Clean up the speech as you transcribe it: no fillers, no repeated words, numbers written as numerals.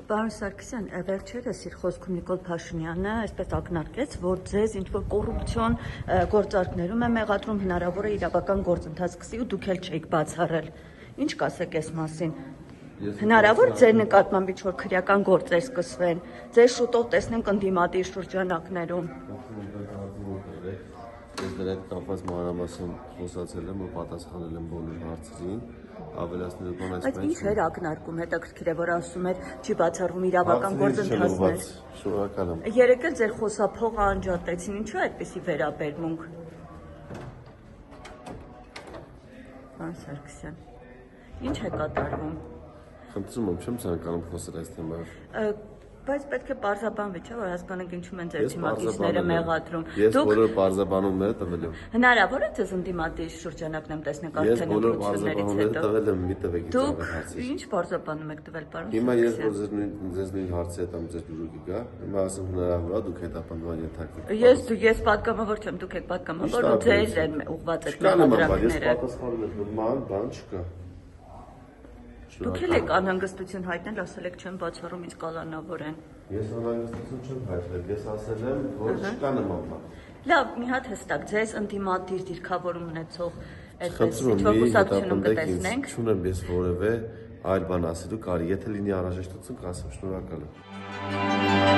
Պարոն Սարգսյան, վերջերս իր խոսքում Նիկոլ Փաշինյանը այսպես ակնարկեց, որ ձեզ ինչ-որ կոռուպցիոն գործարքներում է մեղադրում, հնարավոր է իրավական գործընթաց սկսի ու դուք էլ չեք բացառել։ Ինչ կասեք այս մասին։ Հնարավոր ձեր նկատմամբ ինչ-որ քրեական գործեր սկսվեն, ձեզ շուտով տեսնենք ընդդիմադիր շրջանակներում։ Ես դրա հետ կապված մանրամասն խոսացել եմ ու պատասխանել եմ բոլոր հարցերին, ավելացնելու բան այս Բայց ինչ էր ակնարկում, հետաքրքիր է, որ ասում էր չի բացառվում իրավական գործընթացներ։ Շնորհակալ եմ։ Երեկ էլ ձեր խոսափողը անջատեցին, ինչու այդպեսի վերաբերմունք։ Պարոն Սարգսյան, ինչ է կատարվում։ Խնդրում եմ, չեմ ցանկանում խոսել այս թեմայով։ Բայց պետք է պարզաբանվի, չէ՞ որ հասկանանք ինչու են ձեր թիմակիցները մեղադրում։ Ես բոլոր պարզաբանումները տվել եմ։ Հնարավոր է ձեզ ընդդիմադիր շրջանակներում տեսնենք արդեն ընտրություններից հետո։ Տվել եմ, մի տվեք ինձ հարցեր։ Ինչ պարզաբանում եք տվել, պարոն։ Հիմա ես որ ձեզ նույն հարցի հետ am ձեր դուրը կգա, հիմա ասում հնարավոր է դուք հետապնդման ենթարկվեք։ Ես պատգամավոր չեմ, դուք եք պատգամավոր, ու ձեզ են ուղղված այդ մեղադրանքները։ Ես մեղադրանքները։ պատասխանում եմ, նման բան չկա։ Դուք էլ եք անհանգստություն հայտնել, ասել եք չեմ բացառում, ինձ կալանավոր են։ Ես անհանգստություն չեմ հայտնել, ես ասել եմ, որ չկա նման բան։ Լավ, մի հատ հստակ, ձեզ ընդդիմադիր դիրքավորում ունեցող այդպես Խնդրում ինչ-որ եմ, կուսակցությունում կտեսնենք։ չունեմ ես որևէ այլ բան ասելու կարի, եթե լինի անհրաժեշտություն կասեմ, շնորհակալ եմ։